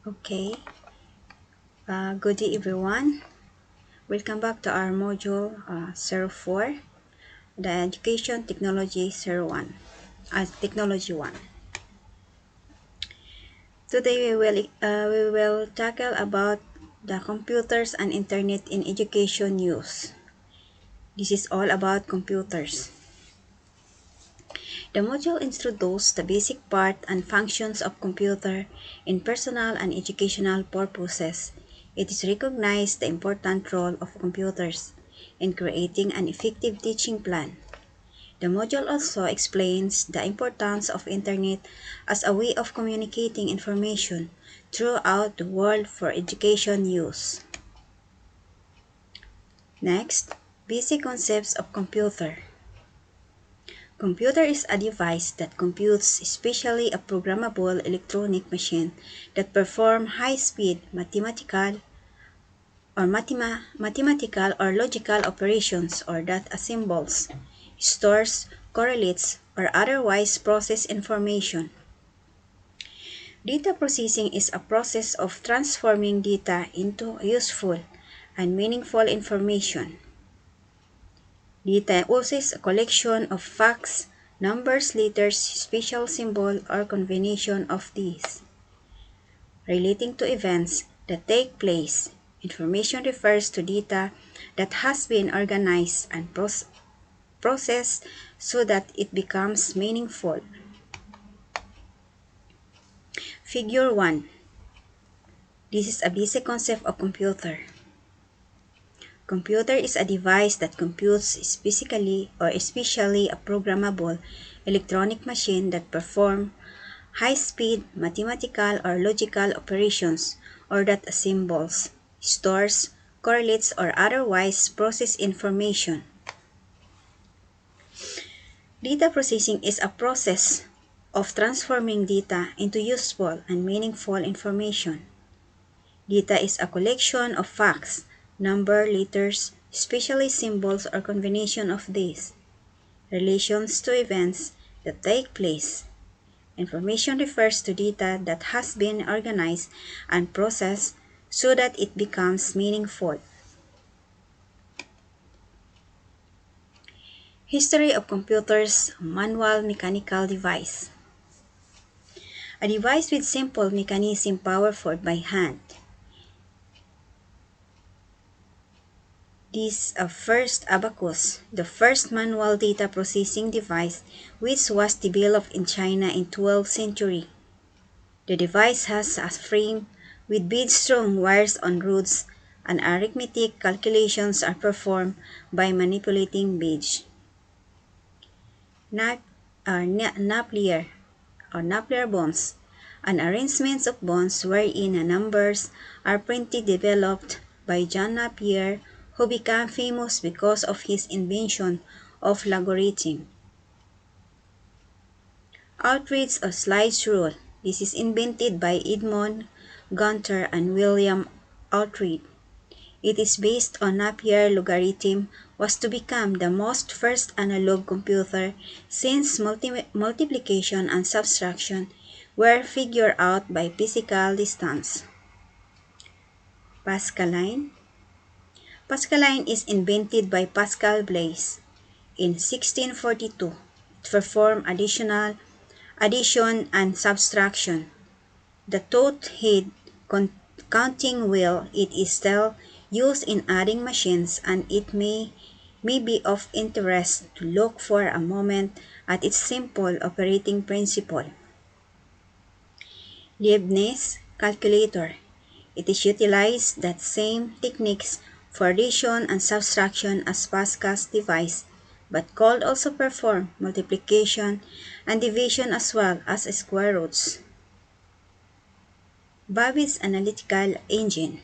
Okay, good day everyone. Welcome back to our module 04, the Education Technology 01, Technology 1. Today we will tackle about the computers and internet in education use. This is all about computers. The module introduces the basic part and functions of computer in personal and educational purposes. It is recognized the important role of computers in creating an effective teaching plan. The module also explains the importance of internet as a way of communicating information throughout the world for education use. Next, basic concepts of computer. Computer is a device that computes, especially a programmable electronic machine that performs high-speed mathematical or logical operations, or that assembles, stores, correlates, or otherwise processes information. Data processing is a process of transforming data into useful and meaningful information. Data is a collection of facts, numbers, letters, special symbol, or combination of these relating to events that take place. Information refers to data that has been organized and processed so that it becomes meaningful. Figure 1. This is a basic concept of computer. Computer is a device that computes physically or especially a programmable electronic machine that performs high-speed mathematical or logical operations, or that assembles, stores, correlates, or otherwise processes information. Data processing is a process of transforming data into useful and meaningful information. Data is a collection of facts, number, letters, especially symbols or combination of these, relations to events that take place. Information refers to data that has been organized and processed so that it becomes meaningful. History of computers: manual mechanical device. A device with simple mechanism powered by hand. This first abacus, the first manual data processing device, which was developed in China in 12th century. The device has a frame with bead-strung wires on rods, and arithmetic calculations are performed by manipulating beads. Napier bonds, an arrangement of bonds wherein numbers are printed, developed by John Napier, who became famous because of his invention of logarithm. Outreach or slice rule. This is invented by Edmond Gunter and William Outreach. It is based on Napier logarithm, was to become the most first analog computer since multiplication and subtraction were figured out by physical distance. Pascaline. Pascaline is invented by Pascal Blaise in 1642. It performed addition and subtraction. The tooth-head counting wheel, it is still used in adding machines, and it may be of interest to look for a moment at its simple operating principle. Leibniz calculator. It is utilized that same techniques for addition and subtraction as Pascal's device, but could also perform multiplication and division as well as square roots. Babbitt's analytical engine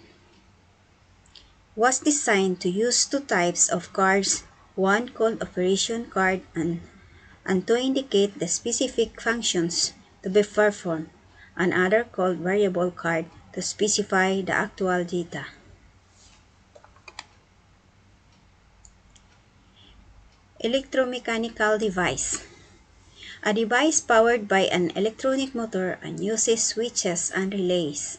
was designed to use two types of cards, one called operation card and to indicate the specific functions to be performed, another called variable card to specify the actual data. Electromechanical device. A device powered by an electronic motor and uses switches and relays.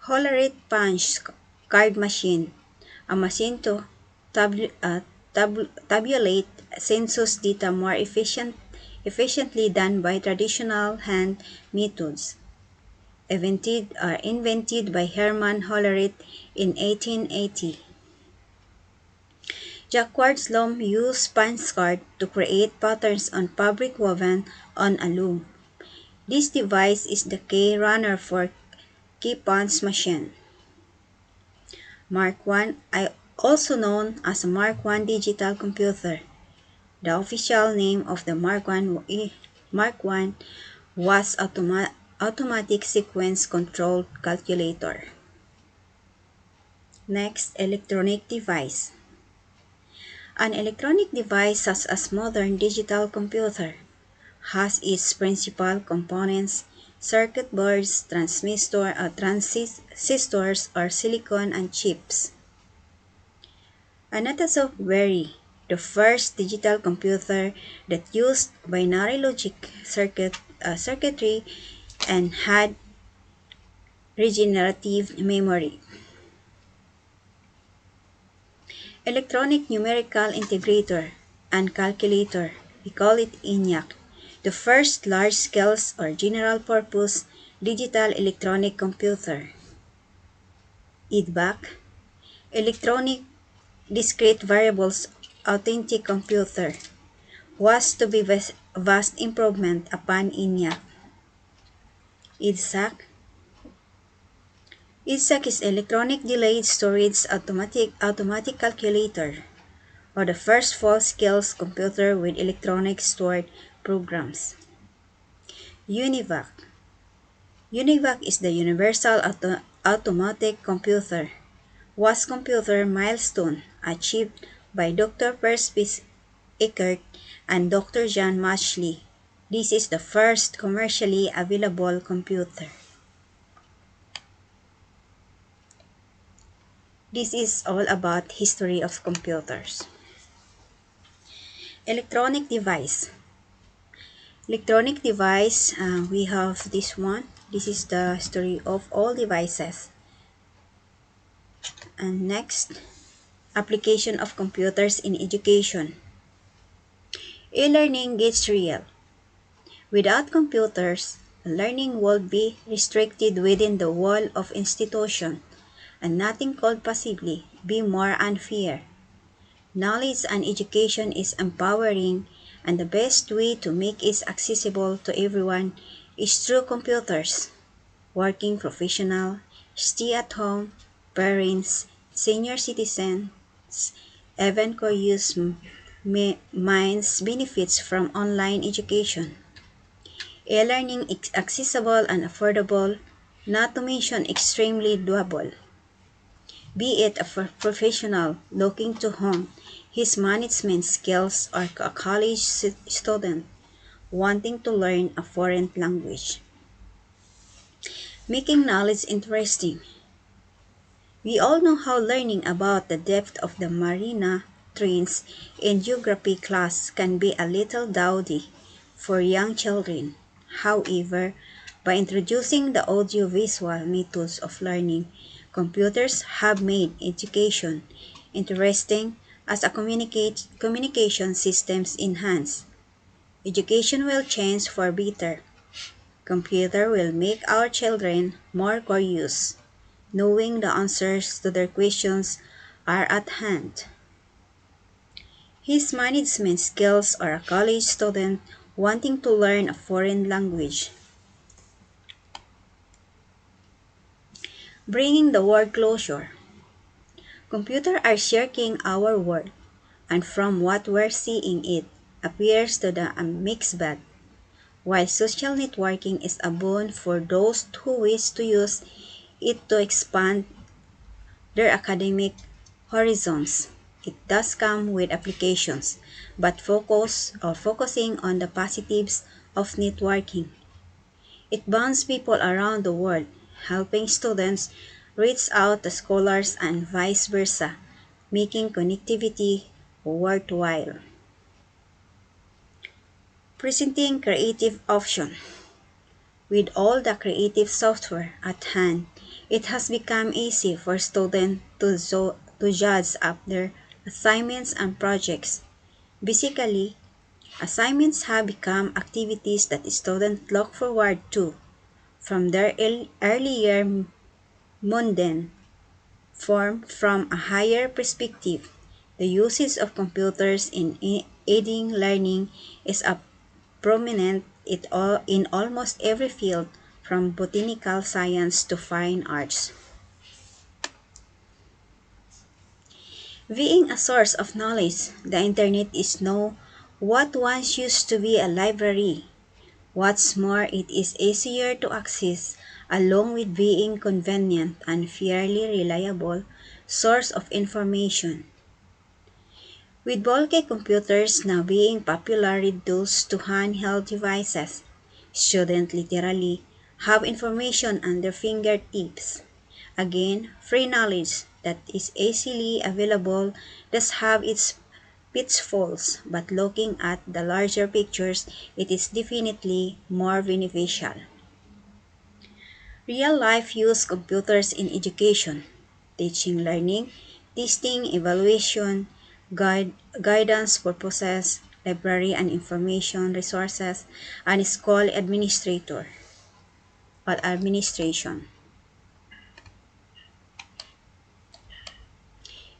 Hollerith punch card machine, a machine to tabulate census data more efficiently than by traditional hand methods. Invented by Herman Hollerith in 1880. Jacquard's loom used punch card to create patterns on fabric woven on a loom. This device is the key runner for key punch machine. Mark I, also known as a Mark I digital computer. The official name of the Mark I was Automatic Sequence Control Calculator. Next, electronic device. An electronic device such as modern digital computer has its principal components circuit boards, transistors, or silicon and chips. Anatoso Berry, the first digital computer that used binary logic circuitry and had regenerative memory. Electronic numerical integrator and calculator, we call it ENIAC, the first large-scale or general-purpose digital electronic computer. EDVAC, electronic discrete variables authentic computer, was to be vast improvement upon ENIAC. EDSAC is electronic delayed storage automatic calculator, or the first full-scale computer with electronic stored programs. UNIVAC. UNIVAC is the Universal Automatic Computer, was computer milestone achieved by Dr. Percy Eckert and Dr. John Matchley. This is the first commercially available computer. This is all about history of computers. Electronic device. Electronic device, we have this one. This is the history of all devices. And next, application of computers in education. E-learning gets real. Without computers, learning would be restricted within the wall of institution, and nothing could possibly be more unfair. Knowledge and education is empowering, and the best way to make it accessible to everyone is through computers. Working professional, stay-at-home, parents, senior citizens, even curious minds benefits from online education. E-learning is accessible and affordable, not to mention extremely doable. Be it a professional looking to hone his management skills or a college student wanting to learn a foreign language. Making knowledge interesting. We all know how learning about the depth of the marina trench in geography class can be a little dowdy for young children. However, by introducing the audio-visual methods of learning, computers have made education interesting as a communication systems enhance. Education will change for better. Computer will make our children more curious, knowing the answers to their questions are at hand. His management skills or a college student wanting to learn a foreign language. Bringing the world closer. Computers are shaping our world, and from what we're seeing it appears to the mixed bag. While social networking is a boon for those who wish to use it to expand their academic horizons, it does come with applications, but focusing on the positives of networking. It bonds people around the world, helping students reach out to scholars and vice versa, making connectivity worthwhile. Presenting creative option. With all the creative software at hand, It has become easy for students to judge up their assignments and projects. Basically, assignments have become activities that students look forward to from their earlier mundane form. From a higher perspective. The usage of computers in aiding learning is a prominent in almost every field, from botanical science to fine arts. Being a source of knowledge, the internet is now what once used to be a library. What's more, it is easier to access, along with being convenient and fairly reliable source of information. With bulky computers now being popular reduced to handheld devices, students literally have information on their fingertips. Again, free knowledge that is easily available does have its pitfalls, but looking at the larger pictures, it is definitely more beneficial. Real-life use computers in education, teaching, learning, testing, evaluation, guide, guidance purposes, library and information resources, and school administration.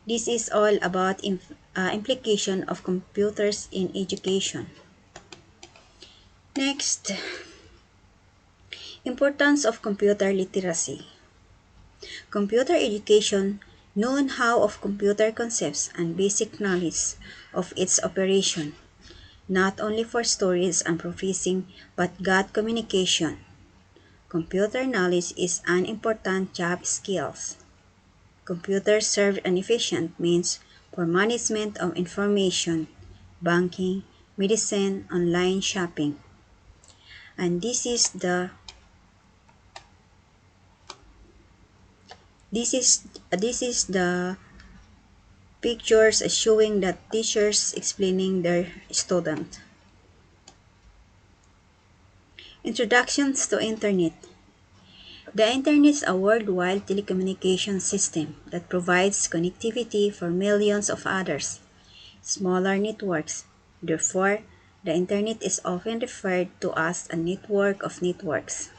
This is all about implication of computers in education. Next, importance of computer literacy. Computer education, know-how of computer concepts and basic knowledge of its operation, not only for storage and processing but gut communication. Computer knowledge is an important job skill. Computers serve an efficient means for management of information, banking, medicine, online shopping. And this is the pictures showing the teachers explaining their student. Introductions to Internet. The Internet is a worldwide telecommunication system that provides connectivity for millions of others, smaller networks. Therefore, the Internet is often referred to as a network of networks.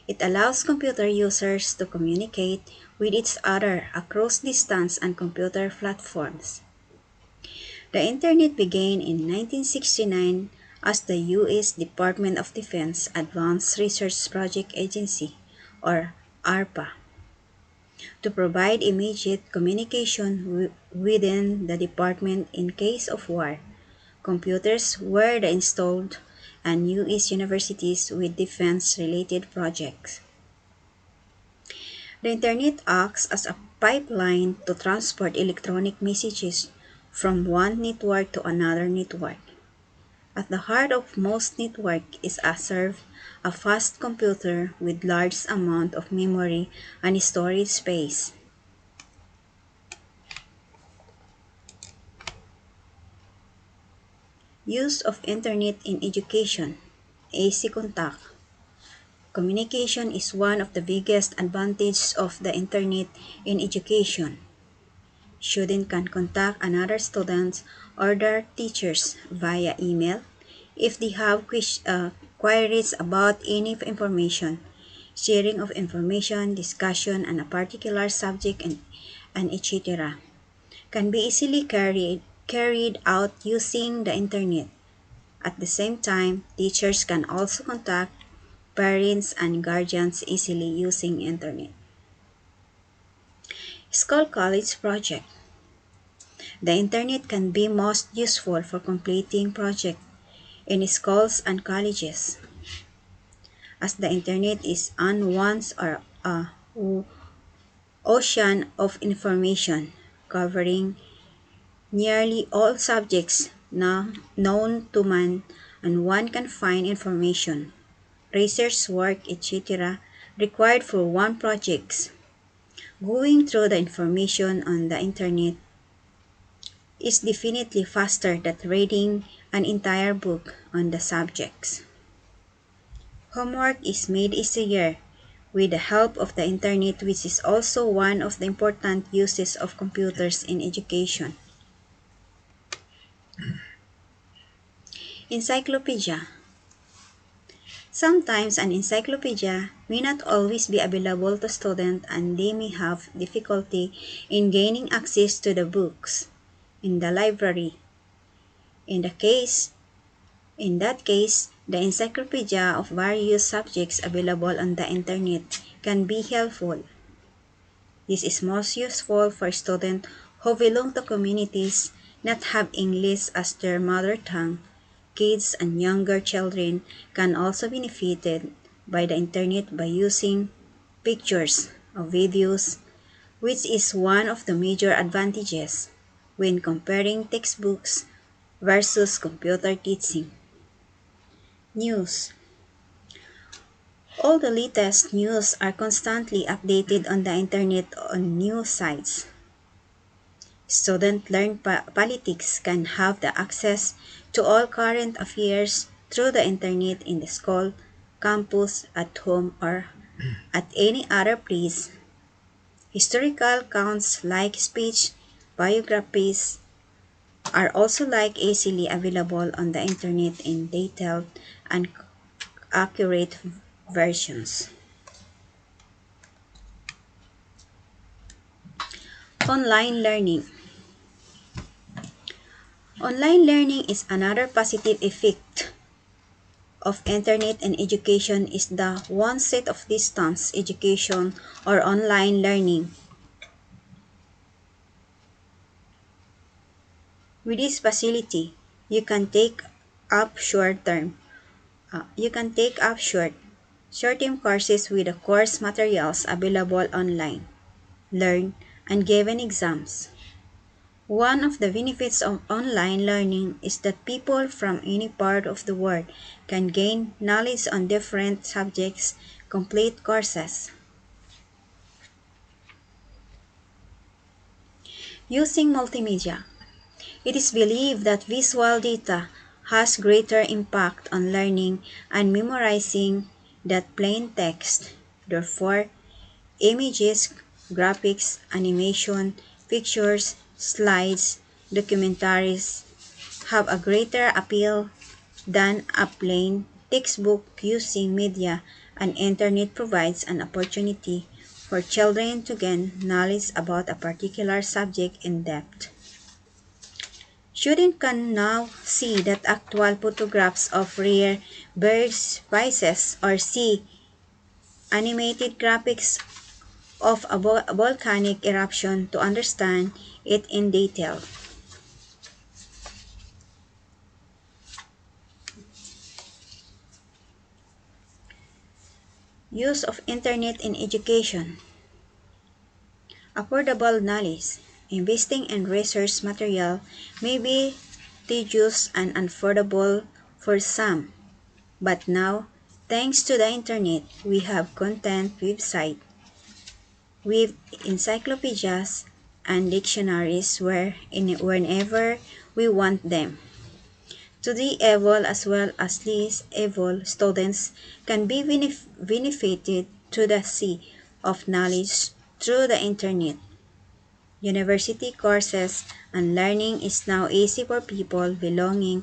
It allows computer users to communicate with each other across distance and computer platforms. The Internet began in 1969 as the U.S. Department of Defense Advanced Research Project Agency, or ARPA, to provide immediate communication within the department in case of war. Computers were installed at U.S. universities with defense-related projects. The Internet acts as a pipeline to transport electronic messages from one network to another network. At the heart of most networks is a fast computer with large amount of memory and storage space. Use of Internet in education. AC contact. Communication is one of the biggest advantages of the Internet in education. Students can contact another students or their teachers via email if they have queries about any information, sharing of information, discussion on a particular subject, and etc. can be easily carried out using the Internet. At the same time, teachers can also contact parents and guardians easily using Internet. School College Project. The Internet can be most useful for completing projects in schools and colleges, as the Internet is an once or a ocean of information covering nearly all subjects now known to man, and one can find information, research work, etc. required for one project. Going through the information on the Internet is definitely faster than reading an entire book on the subjects. Homework is made easier with the help of the internet, which is also one of the important uses of computers in education. Encyclopedia. Sometimes an encyclopedia may not always be available to students and they may have difficulty in gaining access to the books in the library. In the case In that case, the encyclopedia of various subjects available on the internet can be helpful. This is most useful for students who belong to communities not have English as their mother tongue. Kids and younger children can also benefit by the internet by using pictures or videos, which is one of the major advantages when comparing textbooks versus computer teaching. News. All the latest news are constantly updated on the internet on news sites. Students learn politics can have the access to all current affairs through the internet in the school, campus, at home, or at any other place. Historical accounts like speech, biographies are also like easily available on the internet in detailed and accurate versions. Online learning. Online learning is another positive effect of internet and education is the one set of distance education or online learning. With this facility, you can take up short term. You can take up short-term courses with the course materials available online, learn, and given exams. One of the benefits of online learning is that people from any part of the world can gain knowledge on different subjects, complete courses. Using multimedia. It is believed that visual data has greater impact on learning and memorizing than plain text. Therefore, images, graphics, animation, pictures, slides, documentaries have a greater appeal than a plain textbook. Using media and internet provides an opportunity for children to gain knowledge about a particular subject in depth. Students can now see that actual photographs of rare bird species or see animated graphics of a volcanic eruption to understand it in detail. Use of internet in education. Affordable knowledge. Investing in research material may be tedious and unaffordable for some, but now, thanks to the internet, we have content websites with encyclopedias and dictionaries whenever we want them. To the able as well as least able students can be benefited to the sea of knowledge through the internet. University courses and learning is now easy for people belonging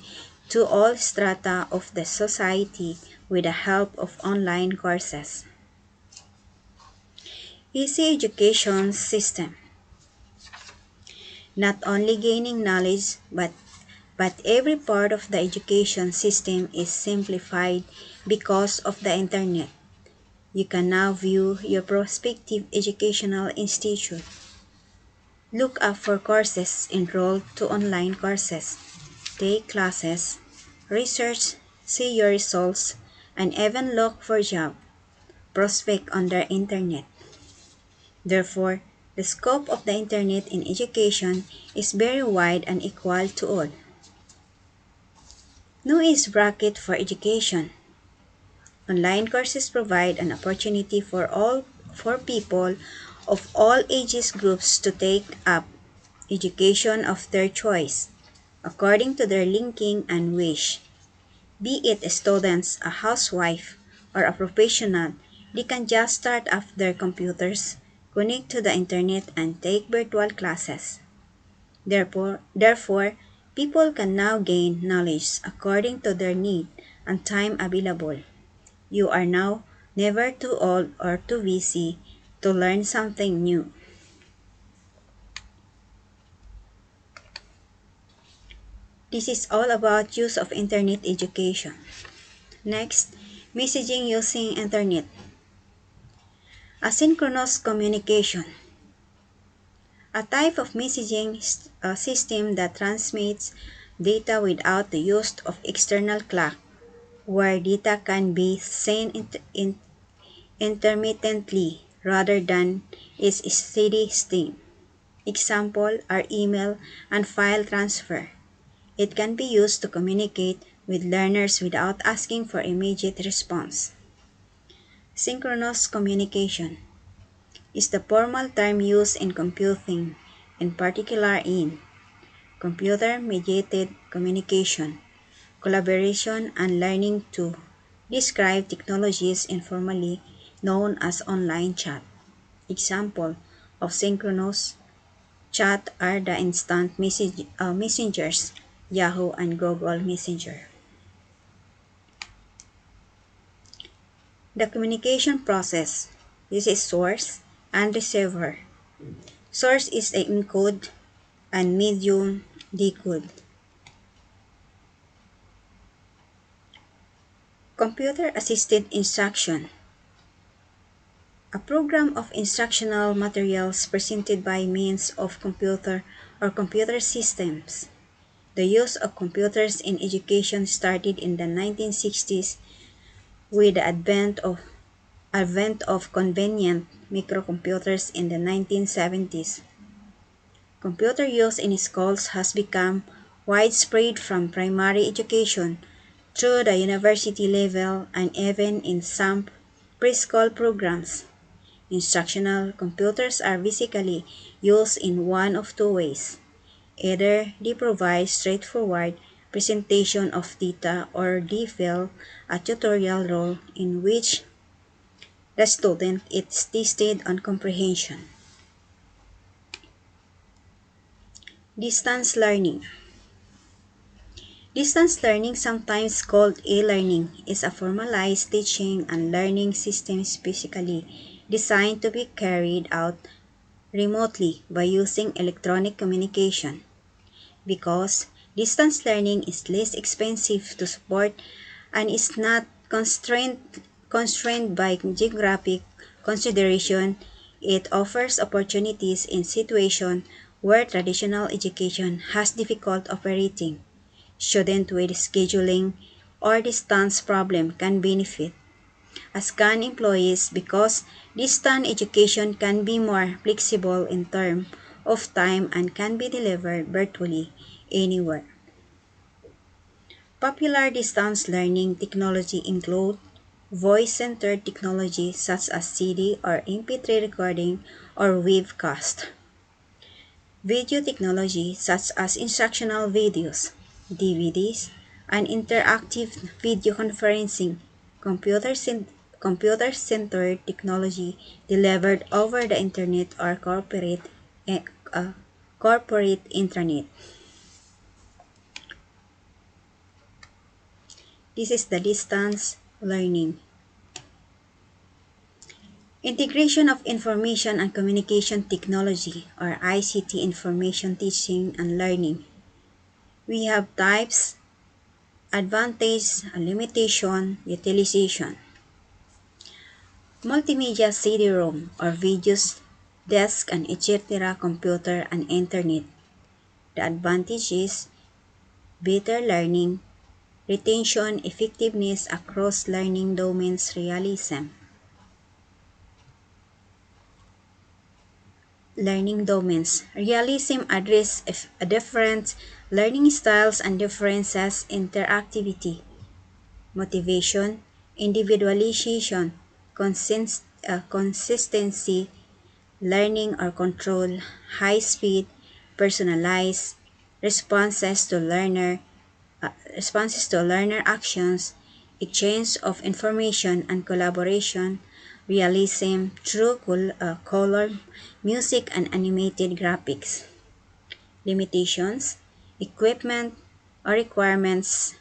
to all strata of the society with the help of online courses. Easy education system. Not only gaining knowledge, but every part of the education system is simplified because of the internet. You can now view your prospective educational institute. Look up for courses, enroll to online courses, take classes, research, see your results, and even look for job prospect on the internet. Therefore, the scope of the internet in education is very wide and equal to all. No age bracket for education. Online courses provide an opportunity for people of all ages groups to take up education of their choice, according to their liking and wish. Be it students, a housewife, or a professional, They can just start up their computers, connect to the internet, and take virtual classes. Therefore, people can now gain knowledge according to their need and time available. You are now never too old or too busy to learn something new. This is all about use of internet education. Next, messaging using internet. Asynchronous communication. A type of messaging system that transmits data without the use of external clock, where data can be sent intermittently rather than its steady stream. Example are email and file transfer. It can be used to communicate with learners without asking for immediate response. Synchronous communication is the formal term used in computing, in particular in computer-mediated communication, collaboration, and learning to describe technologies informally known as online chat. Example of synchronous chat are the instant messengers, Yahoo and Google Messenger. The communication process. This is source and receiver. Source is a encode and medium decode. Computer-assisted instruction. A program of instructional materials presented by means of computer or computer systems. The use of computers in education started in the 1960s with the advent of convenient microcomputers in the 1970s. Computer use in schools has become widespread from primary education through the university level and even in some preschool programs. Instructional computers are basically used in one of two ways. Either they provide straightforward presentation of data or they fill a tutorial role in which the student is tested on comprehension. Distance learning. Distance learning, sometimes called e-learning, is a formalized teaching and learning system specifically designed to be carried out remotely by using electronic communication. Because distance learning is less expensive to support and is not constrained by geographic consideration, it offers opportunities in situations where traditional education has difficult operating. Students with scheduling or distance problem can benefit, as can employees, because distance education can be more flexible in terms of time and can be delivered virtually anywhere. Popular distance learning technology include voice-centered technology such as CD or MP3 recording or webcast. Video technology such as instructional videos, DVDs, and interactive video conferencing. Computer-centered technology delivered over the internet or eh, corporate intranet. This is the distance learning. Integration of information and communication technology, or ICT, information teaching and learning. We have types, advantage, limitation, utilization. Multimedia CD-ROM or videos, desk and etc. computer and internet. The advantage is better learning, retention, effectiveness across learning domains, realism. Learning domains. Realism addresses different learning styles and differences, interactivity, motivation, individualization, consistency, learning or control, high speed, personalized, responses to learner actions, exchange of information and collaboration, realism through color, music, and animated graphics. Limitations, equipment or requirements,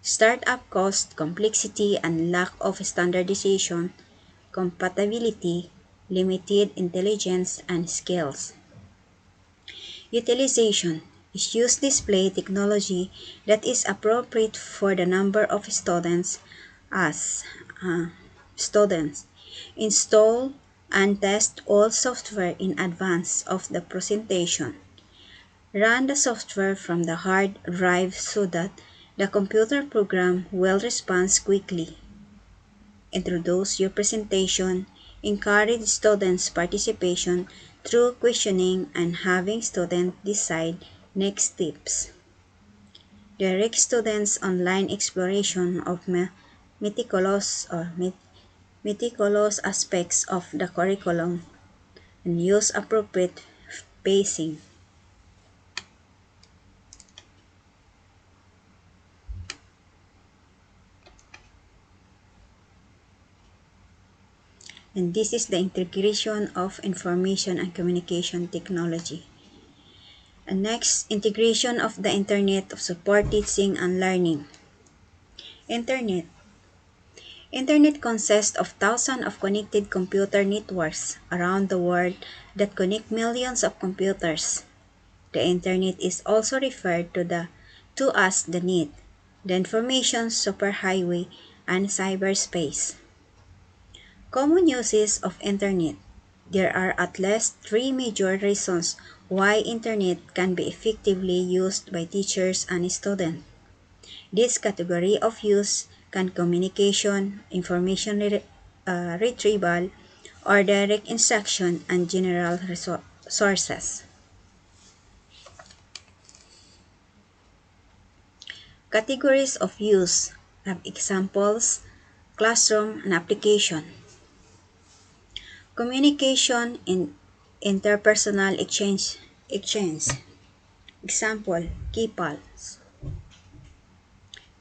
startup cost, complexity, and lack of standardization, compatibility, limited intelligence, and skills. Utilization is use display technology that is appropriate for the number of students as students. Install and test all software in advance of the presentation. Run the software from the hard drive so that the computer program will respond quickly. Introduce your presentation. Encourage students' participation through questioning and having students decide next steps. Direct students' online exploration of meticulous aspects of the curriculum and use appropriate pacing. And this is the integration of information and communication technology. And next, integration of the Internet of support teaching and learning. Internet. Internet consists of thousands of connected computer networks around the world that connect millions of computers. The Internet is also referred to as the net, the information superhighway, and cyberspace. Common uses of Internet. There are at least three major reasons why Internet can be effectively used by teachers and students. This category of use can communication, information retrieval, or direct instruction and general sources. Categories of use have examples, classroom and application. Communication in interpersonal exchange. Example, KPALs.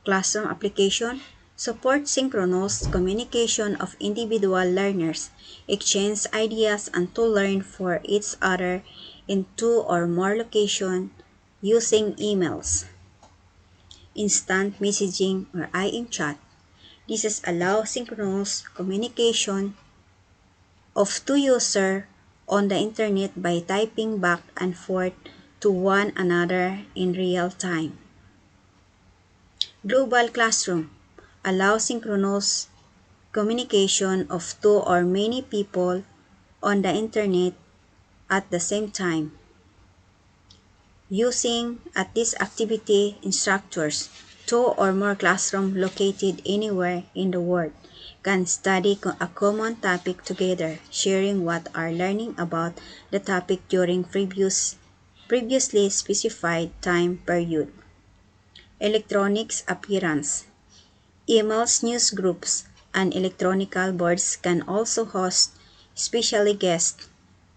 Classroom application support synchronous communication of individual learners, exchange ideas and to learn for each other in two or more locations using emails, instant messaging or IM chat. This is allow synchronous communication of two users on the internet by typing back and forth to one another in real time. Global classroom allows synchronous communication of two or many people on the internet at the same time. Using at this activity instructors, two or more classrooms located anywhere in the world can study a common topic together, sharing what are learning about the topic during previously specified time period. Electronics appearance. Emails, news groups, and electronic boards can also host special guests,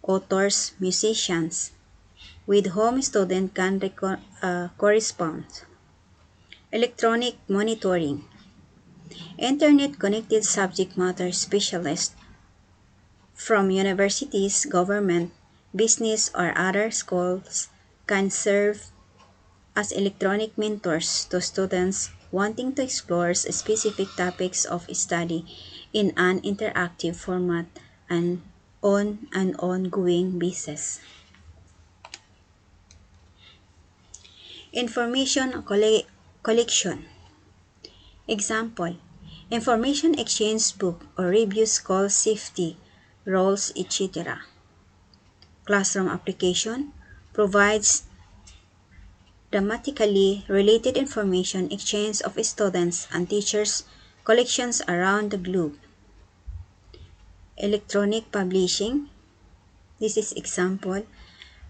authors, musicians, with whom students can correspond. Electronic monitoring. Internet-connected subject matter specialists from universities, government, business, or other schools can serve as electronic mentors to students wanting to explore specific topics of study in an interactive format and on an ongoing basis. Information collection. Example, information exchange book or reviews called safety, roles, etc. Classroom application provides dramatically related information exchange of students and teachers collections around the globe. Electronic publishing. This is example.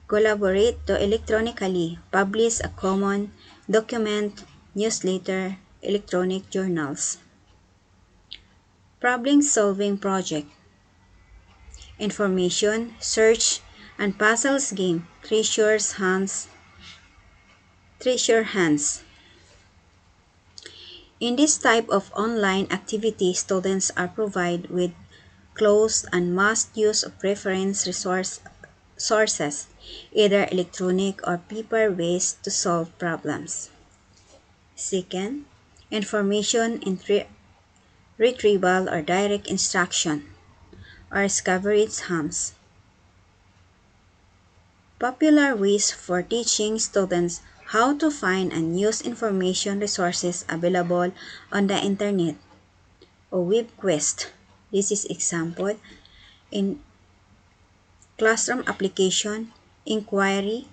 Collaborate to electronically publish a common document, newsletter, electronic journals. Problem-solving project. Information, search, and puzzles game. Treasure hands. In this type of online activity, students are provided with closed and must use of reference sources, either electronic or paper-based, to solve problems. Second, information retrieval or direct instruction, or Scaverit's hams. Popular ways for teaching students how to find and use information resources available on the internet or web quest. This is example in classroom application, inquiry,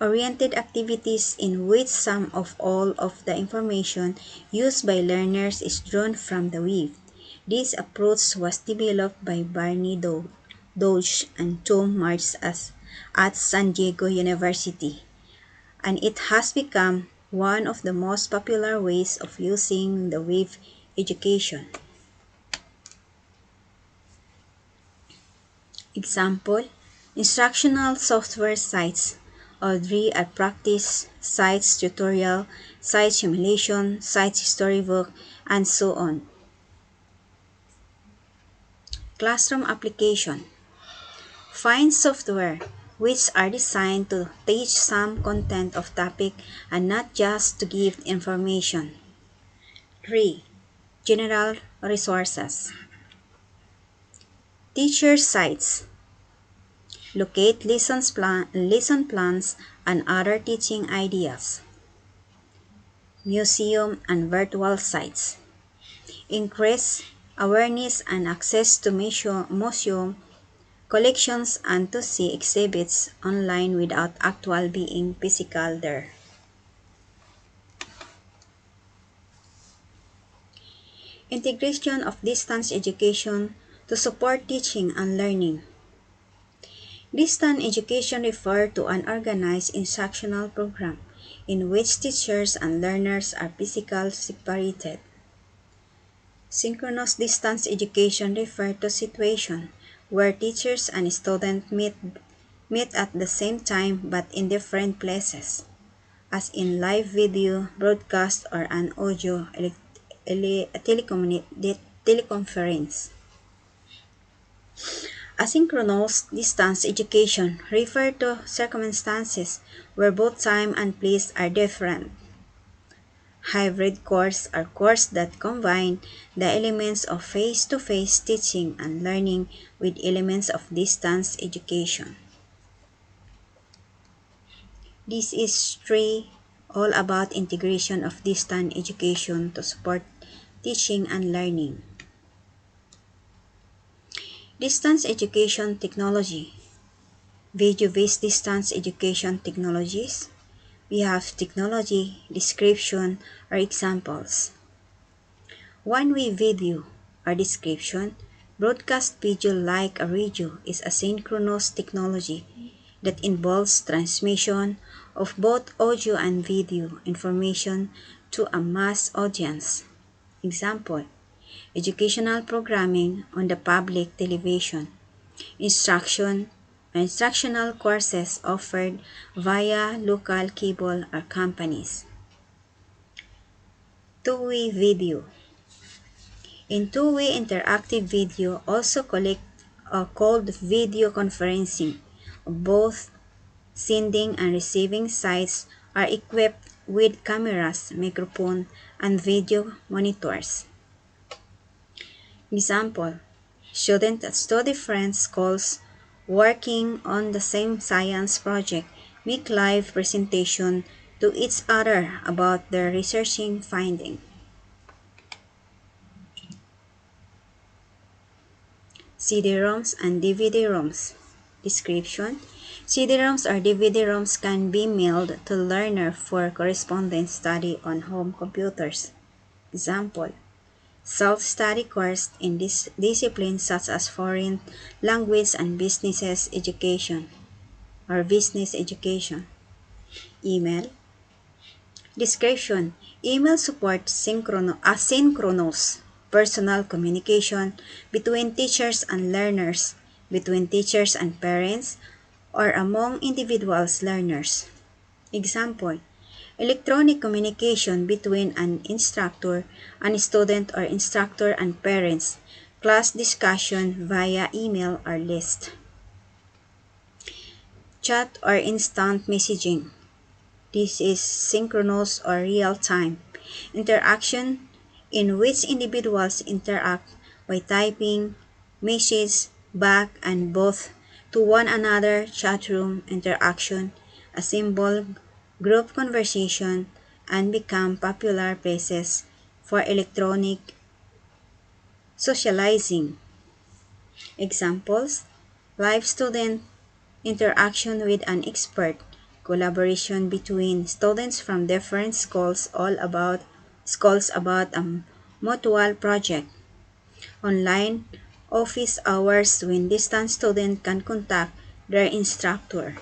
oriented activities in which some of all of the information used by learners is drawn from the web. This approach was developed by Barney Dodge and Tom Marks at San Diego University, and it has become one of the most popular ways of using the web education. Example, instructional software sites, Audrey at practice, sites tutorial, site simulation, sites storybook, and so on. Classroom application. Find software which are designed to teach some content of topic and not just to give information. 3. General resources. Teacher sites. Locate lesson plans and other teaching ideas. Museum and virtual sites. Increase awareness and access to museum collections and to see exhibits online without actual being physical there. Integration of distance education to support teaching and learning. Distance education refers to an organized instructional program in which teachers and learners are physically separated. Synchronous distance education refers to situations where teachers and students meet at the same time but in different places, as in live video broadcast or an audio teleconference. Asynchronous distance education refers to circumstances where both time and place are different. Hybrid courses are courses that combine the elements of face-to-face teaching and learning with elements of distance education. This is 3 all about integration of distance education to support teaching and learning. Distance education technology. Video-based distance education technologies. We have technology, description, or examples. One-way video or description, broadcast video like a radio, is a synchronous technology that involves transmission of both audio and video information to a mass audience. Example, educational programming on the public television, instructional courses offered via local cable or companies. Two-way video. In two-way interactive video, also called video conferencing, both sending and receiving sites are equipped with cameras, microphone, and video monitors. Example, students at two different schools working on the same science project make live presentation to each other about their researching finding. CD-ROMs and DVD-ROMs. Description: CD-ROMs or DVD-ROMs can be mailed to learner for correspondence study on home computers. Example, self-study course in disciplines such as foreign language and business education. Email. Description: email supports asynchronous personal communication between teachers and learners, between teachers and parents, or among individuals learners. Example, Electronic communication between an instructor and student or instructor and parents. Class discussion via email or list. Chat or instant messaging. This is synchronous or real-time interaction in which individuals interact by typing message back and both to one another. Chat room interaction, a symbol, group conversation, and become popular places for electronic socializing. Examples: live student interaction with an expert, collaboration between students from different schools about a mutual project, online office hours when distant students can contact their instructor.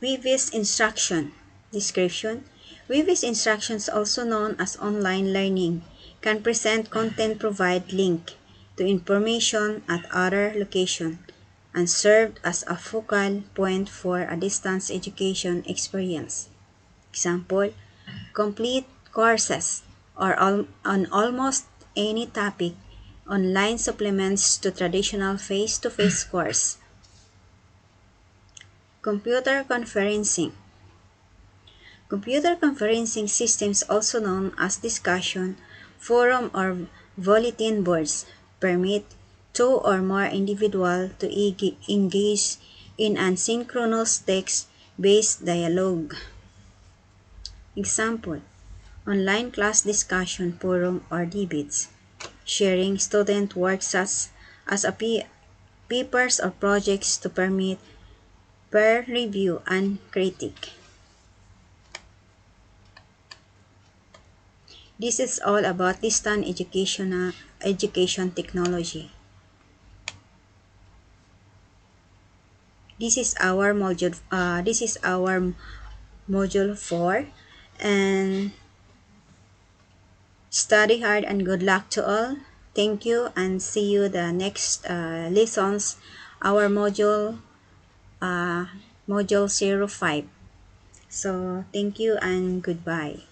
Weavis instruction description. Weavis instructions, also known as online learning, can present content, provide link to information at other location, and served as a focal point for a distance education experience. Example: complete courses or on almost any topic, online supplements to traditional face-to-face course. Computer conferencing. Computer conferencing systems, also known as discussion, forum, or bulletin boards, permit two or more individuals to engage in asynchronous text-based dialogue. Example: online class discussion forum or debates, sharing student works as papers or projects to permit peer review and critique. This is all about distant education technology. This is our module 4, and study hard and good luck to all. Thank you and see you the next lessons, our uh, module 05. So thank you and goodbye.